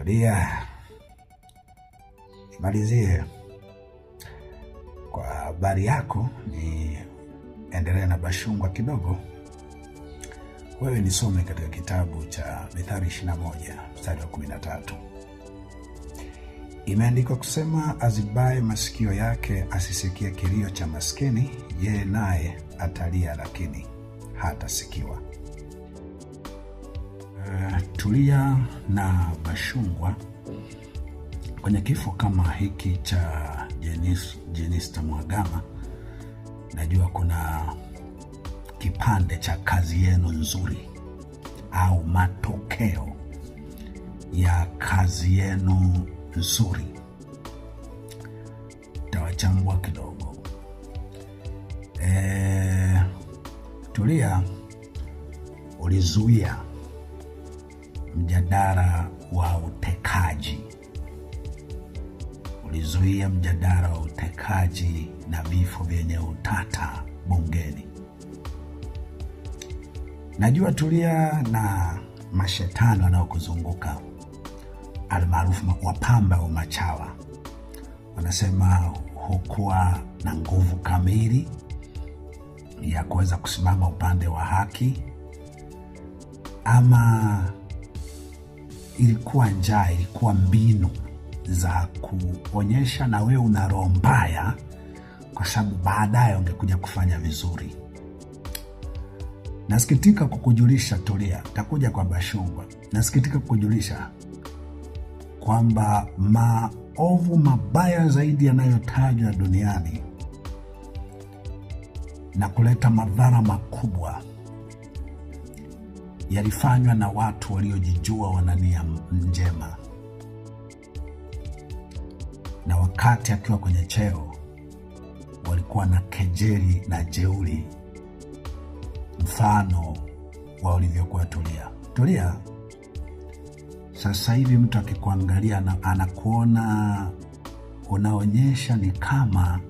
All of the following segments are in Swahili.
Tulia, malizie. Kwa habari yako ni endelea na Bashungwa kidogo. Wewe nisome katika kitabu cha Mithali 21 mstari wa 13. Imeandikwa kusema, azibaye masikio yake asisikie kilio cha maskini, yeye naye atalia lakini hatasikiwa. Tulia na Bashungwa kwenye kifo kama hiki cha Jenista Mhagama. Najua kuna kipande cha kazi yenu nzuri au matokeo ya kazi yenu nzuri. Tawachambua kidogo. Tulia, ulizuia mjadala wa utekaji. Ulizuia mjadala wa utekaji na vifo vyenye utata bungeni. Najua Tulia na mashetani wanaokuzunguka almaarufu wapamba wa machawa wanasema hukuwa na nguvu kamili ya kuweza kusimama upande wa haki, ama ilikuwa njaa, ilikuwa mbinu za kuonyesha na wewe una roho mbaya, kwa sababu baadaye ungekuja kufanya vizuri. Nasikitika kukujulisha Tulia, takuja kwa Bashungwa. Nasikitika kukujulisha kwamba maovu mabaya zaidi yanayotajwa duniani na kuleta madhara makubwa yalifanywa na watu waliojijua wana nia njema, na wakati akiwa kwenye cheo walikuwa na kejeli na jeuri, mfano wa ulivyokuwa Tulia. Tulia, sasa hivi mtu akikuangalia anakuona unaonyesha ni kama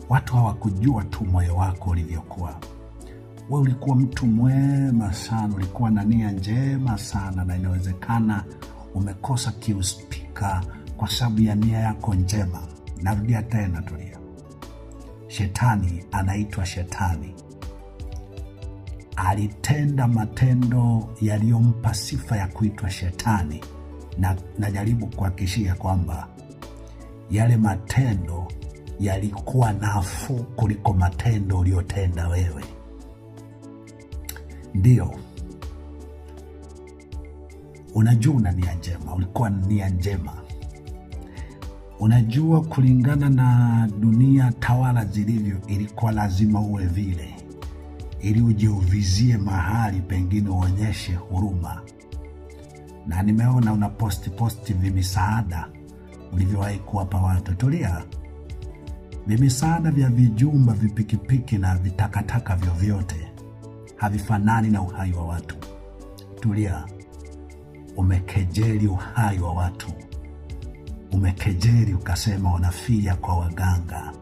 watu hawakujua tu moyo wako ulivyokuwa. Wewe ulikuwa mtu mwema sana, ulikuwa na nia njema sana, na inawezekana umekosa kiuspika kwa sababu ya nia yako njema. Narudia tena Tulia, shetani anaitwa shetani. Alitenda matendo yaliyompa sifa ya kuitwa shetani, na najaribu kuhakikishia kwamba yale matendo yalikuwa nafuu kuliko matendo uliyotenda wewe. Ndio, unajua una nia njema, ulikuwa na nia njema. Unajua kulingana na dunia tawala zilivyo, ilikuwa lazima uwe vile ili ujiuvizie mahali pengine uonyeshe huruma. Na nimeona una posti vimisaada ulivyowahi kuwapa watu. Tulia, vimisaada vya vijumba, vipikipiki na vitakataka vyovyote havifanani na uhai wa watu. Tulia, umekejeli uhai wa watu. Umekejeli ukasema wanafia kwa waganga,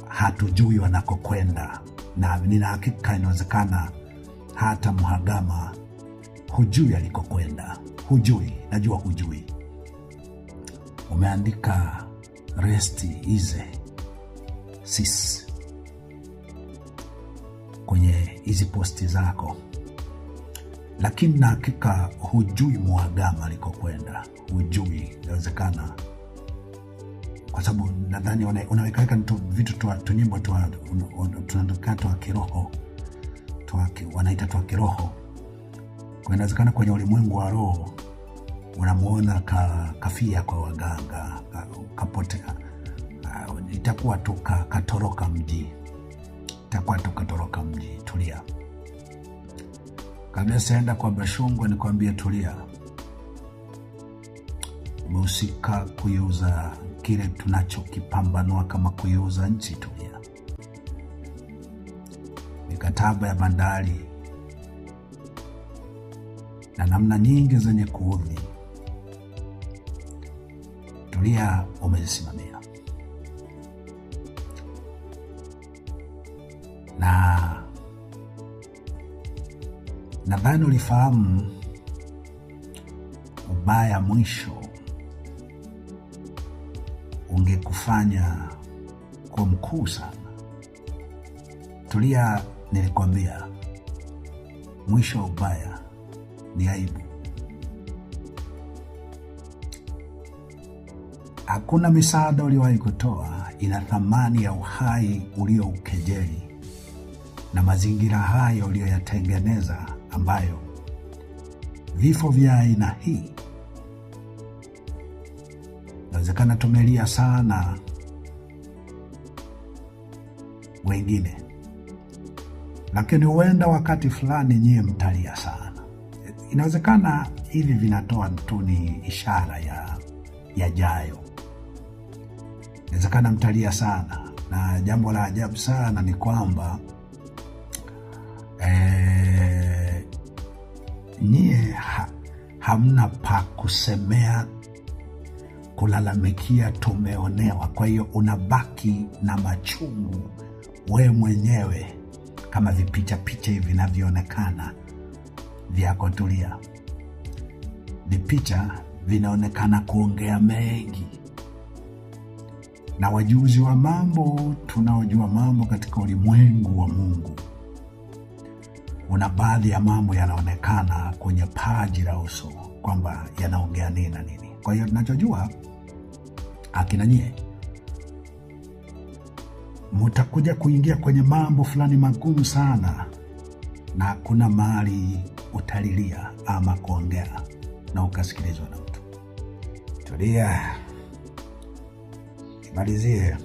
hatujui wanakokwenda. Na nina hakika inawezekana hata Mhagama hujui alikokwenda. Hujui, najua hujui. Umeandika rest ize sis kwenye hizi posti zako, lakini na hakika hujui Mhagama alikokwenda. Hujui, inawezekana kwa sababu nadhani unaweka vitu tunyimbo tunaandika twa kiroho, wanaita twa kiroho. Kwa inawezekana kwenye ulimwengu wa roho unamuona kafia kwa waganga, kapotea. Itakuwa tu katoroka mji, itakuwa tu katoroka mji. Tulia, kabla sienda kwa Bashungwa nikwambie Tulia, umehusika kuiuza kile tunachokipambanua kama kuiuza nchi. Tulia, mikataba ya bandari na namna nyingi zenye kuudhi. Tulia, umezisimamia. Na nadhani ulifahamu ubaya mwisho ungekufanya kuwa mkuu sana. Tulia, nilikwambia mwisho wa ubaya ni aibu. Hakuna misaada uliyowahi kutoa ina thamani ya uhai ulioukejeli na mazingira hayo uliyoyatengeneza, ambayo vifo vya aina hii inawezekana tumelia sana wengine, lakini huenda wakati fulani nyie mtalia sana. Inawezekana hivi vinatoa tu ni ishara ya jayo. Inawezekana mtalia sana, na jambo la ajabu sana ni kwamba nyie hamna pa kusemea, kulalamikia, tumeonewa. Kwa hiyo unabaki na machungu wewe mwenyewe, kama vipicha hivi vinavyoonekana vyako. Tulia, vipicha vinaonekana kuongea mengi, na wajuzi wa mambo, tunaojua mambo katika ulimwengu wa Mungu, una baadhi ya mambo yanaonekana kwenye paji la uso kwamba yanaongea nini na nini. Kwa hiyo tunachojua, akina nyie mutakuja kuingia kwenye mambo fulani magumu sana, na hakuna mahali utalilia ama kuongea na ukasikilizwa na mtu. Tulia, nimalizie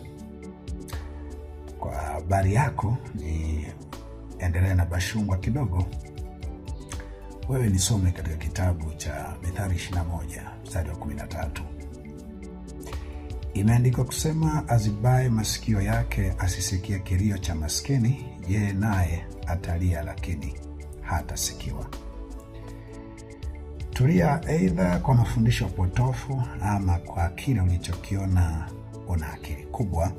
kwa habari yako, ni endelea na bashungwa kidogo. Wewe nisome katika kitabu cha Mithali 21 mstari wa 13. Imeandikwa kusema, azibaye masikio yake asisikie kilio cha maskini, yeye naye atalia lakini hatasikiwa. Tulia, aidha kwa mafundisho potofu ama kwa kile ulichokiona una akili kubwa,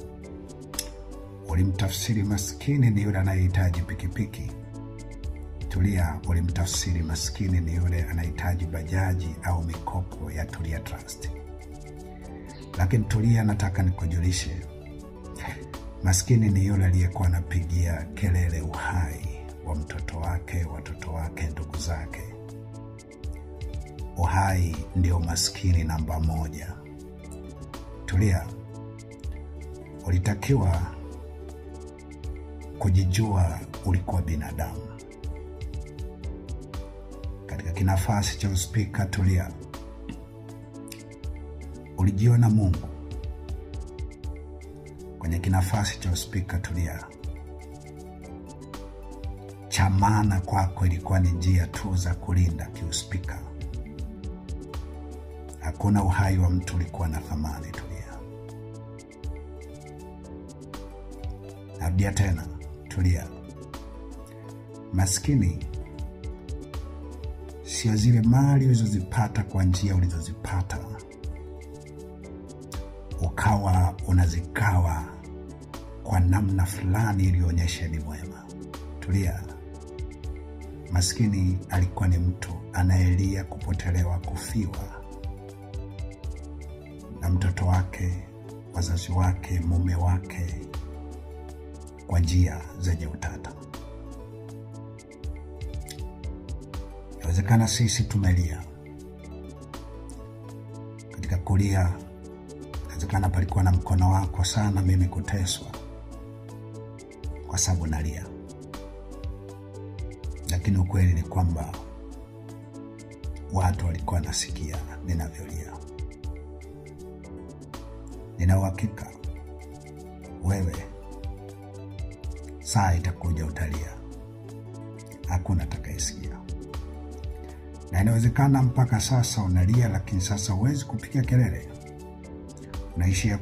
ulimtafsiri maskini ni yule anayehitaji pikipiki. Tulia, ulimtafsiri maskini ni yule anahitaji bajaji au mikopo ya Tulia Trust. Lakini Tulia, nataka nikujulishe, maskini ni yule aliyekuwa anapigia kelele uhai wa mtoto wake, watoto wake, ndugu zake. Uhai ndio maskini namba 1. Tulia, ulitakiwa kujijua ulikuwa binadamu. Katika kinafasi cha uspika, Tulia, ulijiona Mungu. Kwenye kinafasi cha uspika, Tulia, cha maana kwako ilikuwa ni njia tu za kulinda kiuspika. Hakuna uhai wa mtu ulikuwa na thamani. Tulia. Narudia tena, Tulia, maskini sio zile mali ulizozipata kwa njia ulizozipata ukawa unazigawa kwa namna fulani ilionyesha ni mwema. Tulia, maskini alikuwa ni mtu anayelia kupotelewa, kufiwa na mtoto wake, wazazi wake, mume wake, kwa njia zenye utata. Inawezekana sisi tumelia. Katika kulia, inawezekana palikuwa na mkono wako sana mimi kuteswa kwa sababu nalia. Lakini ukweli ni kwamba watu walikuwa nasikia ninavyolia. Nina uhakika wewe saa itakuja utalia, hakuna atakayesikia. Na inawezekana mpaka sasa unalia, lakini sasa huwezi kupiga kelele. Unaishia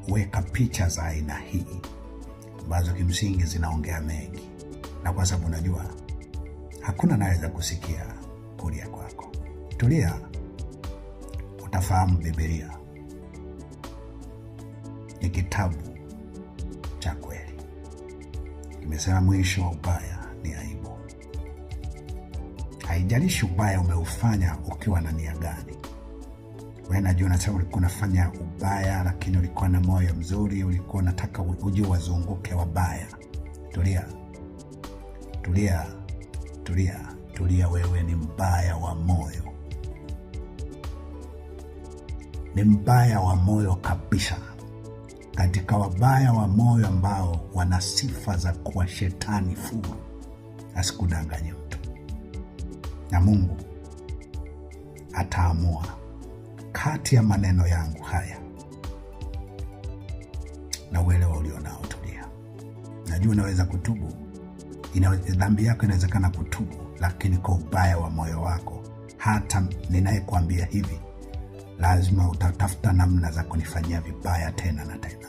kuweka picha za aina hii ambazo kimsingi zinaongea mengi, na kwa sababu unajua hakuna anayeweza kusikia kulia kwako. Tulia, utafahamu Biblia ni kitabu cha kweli. Kimesema mwisho wa ubaya ni aibu. Haijalishi ubaya umeufanya ukiwa na nia gani. Wewe najua unasema ulikuwa unafanya ubaya, lakini ulikuwa na moyo mzuri, ulikuwa unataka uje wazunguke wabaya. Tulia. Tulia. Tulia. Tulia, wewe ni mbaya wa moyo. Ni mbaya wa moyo kabisa. Katika wabaya wa moyo ambao wana sifa za kuwa shetani furu. Asikudanganye mtu. Na Mungu ataamua kati ya maneno yangu haya na uelewa ulionao. Tulia. Najua unaweza kutubu. Dhambi yako inawezekana kutubu, lakini kwa ubaya wa moyo wako, hata ninayekuambia hivi, lazima utatafuta namna za kunifanyia vibaya tena na tena.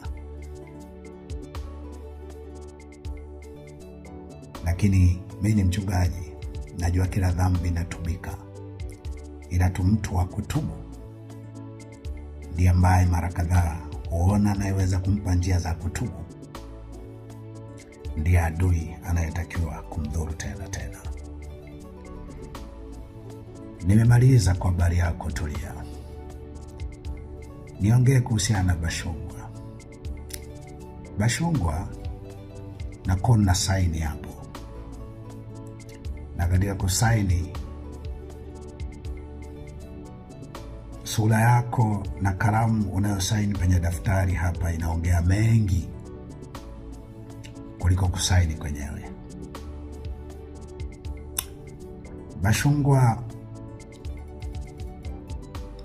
Lakini mimi ni mchungaji, najua kila dhambi inatubika. Ila tu mtu wa kutubu ndiye ambaye mara kadhaa huona anayeweza kumpa njia za kutubu ndiye adui anayetakiwa kumdhuru tena tena. Nimemaliza kwa habari yako. Tulia. Niongee kuhusiana na Bashungwa. Bashungwa na kona saini hapo. Na katika kusaini, sura yako na kalamu unayosaini kwenye daftari hapa inaongea mengi kuliko kusaini kwenyewe. Bashungwa,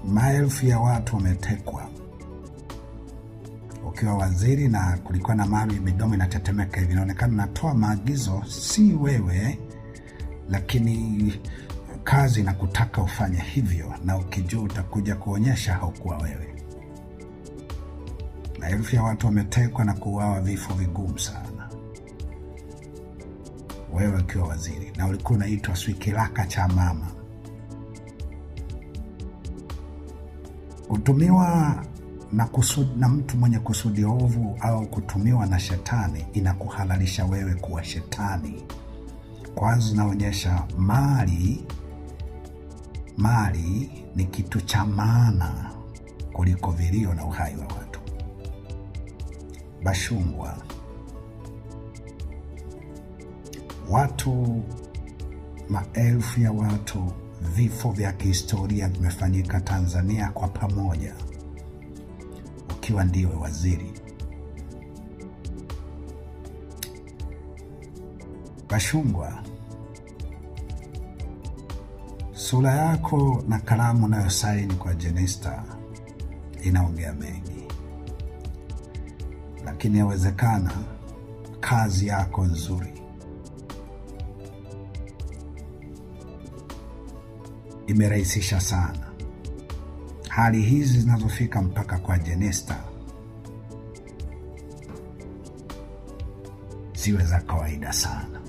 maelfu ya watu wametekwa ukiwa waziri, na kulikuwa na mali midomo inatetemeka hivi. Inaonekana natoa maagizo, si wewe, lakini kazi na kutaka ufanye hivyo, na ukijua utakuja kuonyesha haukuwa wewe. Maelfu ya watu wametekwa na kuuawa vifo vigumu sana. Wewe ukiwa waziri, na ulikuwa unaitwa swikilaka cha mama. Kutumiwa na mtu mwenye kusudi ovu au kutumiwa na shetani inakuhalalisha wewe kuwa shetani. Kwanza inaonyesha mali ni kitu cha maana kuliko vilio na uhai wa watu. Bashungwa, watu, maelfu ya watu, vifo vya kihistoria vimefanyika Tanzania kwa pamoja ukiwa ndiwe waziri. Bashungwa, sura yako na kalamu unayosaini kwa Jenista inaongea mengi, lakini yawezekana kazi yako nzuri imerahisisha sana hali hizi zinazofika mpaka kwa Jenista ziwe za kawaida sana.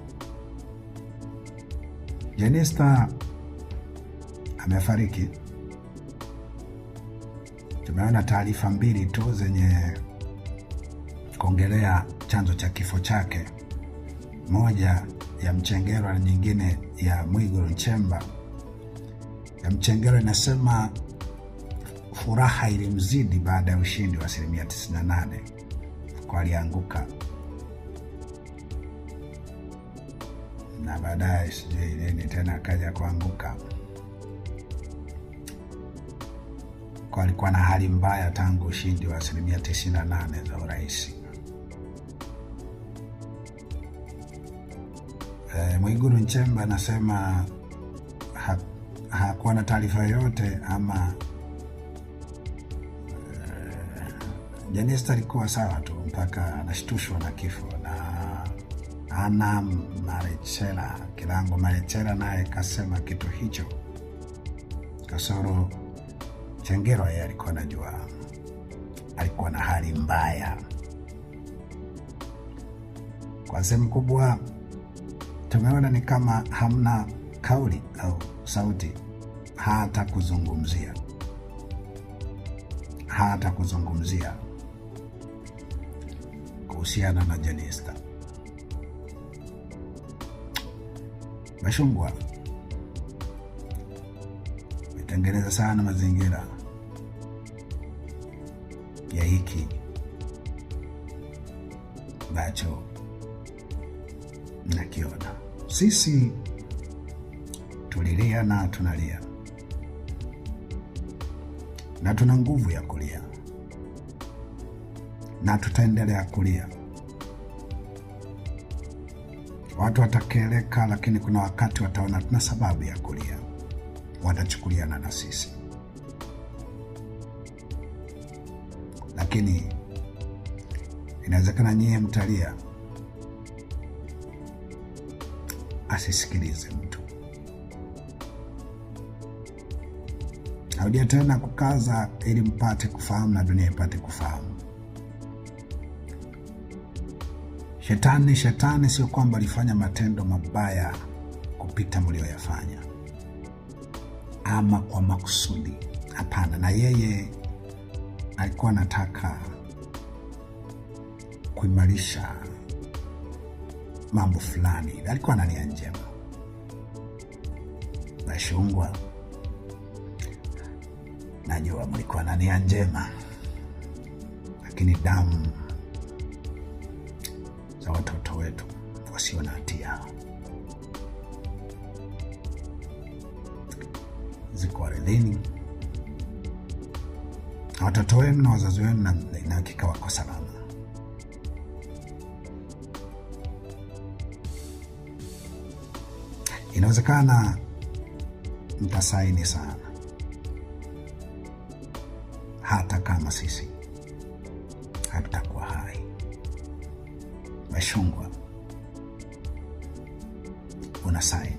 Jenista amefariki. Tumeona taarifa mbili tu zenye kuongelea chanzo cha kifo chake, moja ya Mchengerwa na nyingine ya Mwigulu Nchemba. Ya Mchengerwa inasema furaha ilimzidi baada ya ushindi wa 98% kwa alianguka, na baadaye sijui nini tena akaja kuanguka. Kwa alikuwa na hali mbaya tangu ushindi wa 98% za urais. Mwigulu Nchemba anasema hakuwa na taarifa yoyote ama Jenista alikuwa sawa tu mpaka anashtushwa na kifo. Na Ana Marechela, Kilango Marechela naye kasema kitu hicho. Kasoro Chengerwa yeye alikuwa anajua, alikuwa na hali mbaya. Kwa sehemu kubwa tumeona ni kama hamna kauli au sauti hata kuzungumzia kuhusiana na Jenista. Bashungwa, tengeneza sana mazingira ya hiki ambacho nakiona. Sisi tulilia na tunalia na tuna nguvu ya kulia na tutaendelea kulia. Watu watakeleka, lakini kuna wakati wataona tuna sababu ya kulia, watachukuliana na sisi. Lakini inawezekana nyie mtalia, asisikilize mtu. Narudia tena kukaza ili mpate kufahamu na dunia ipate kufahamu. Shetani sio kwamba alifanya matendo mabaya kupita mlioyafanya ama kwa makusudi. Hapana, na yeye alikuwa anataka kuimarisha mambo fulani, alikuwa na nia njema. Bashungwa, najua mlikuwa na nia njema, lakini damu za watoto wetu wasio na hatia ziko ardhini, na watoto wenu na wazazi wenu na hakika wako salama. Inawezekana mtasaini sana, hata kama sisi hatutakuwa hai. Bashungwa, una saini,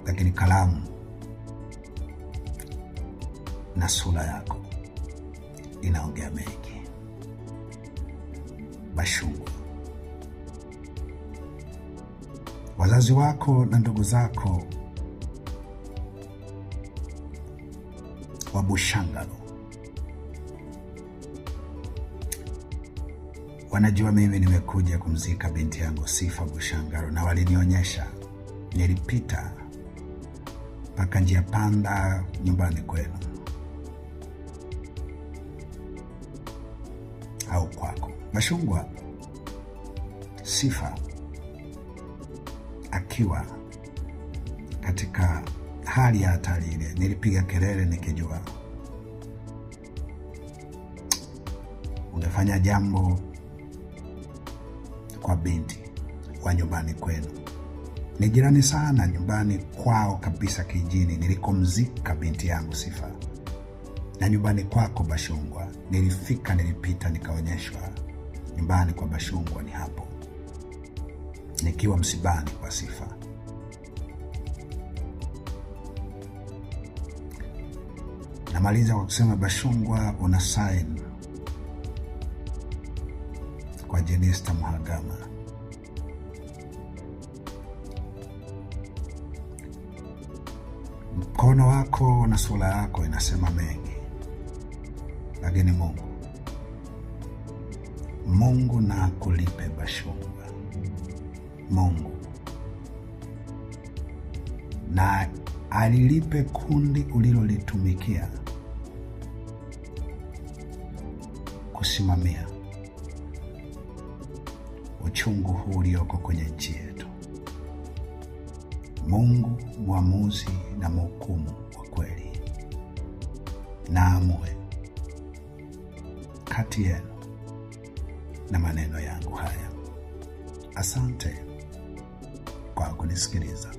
lakini kalamu na sura yako inaongea mengi. Bashungwa, wazazi wako na ndugu zako wa Bushangalo wanajua mimi nimekuja kumzika binti yangu Sifa Bushangalo, na walinionyesha. Nilipita mpaka njia panda nyumbani kwenu au kwako. Bashungwa, Sifa akiwa katika hali ya hatari ile, nilipiga kelele nikijua ungefanya jambo kwa binti wa nyumbani kwenu. Ni jirani sana nyumbani kwao kabisa, kijijini nilikomzika binti yangu Sifa. Na nyumbani kwako Bashungwa nilifika, nilipita nikaonyeshwa nyumbani kwa Bashungwa ni hapo, nikiwa msibani kwa Sifa. Namaliza kwa kusema, Bashungwa, una sign kwa Jenista Mhagama. Mkono wako na sura yako inasema mengi, lakini Mungu na akulipe Bashungwa. Mungu na alilipe kundi ulilolitumikia kusimamia uchungu huu ulioko kwenye nchi yetu. Mungu mwamuzi na mhukumu wa kweli, na amue kati yenu na maneno yangu haya. Asante kwa kunisikiliza.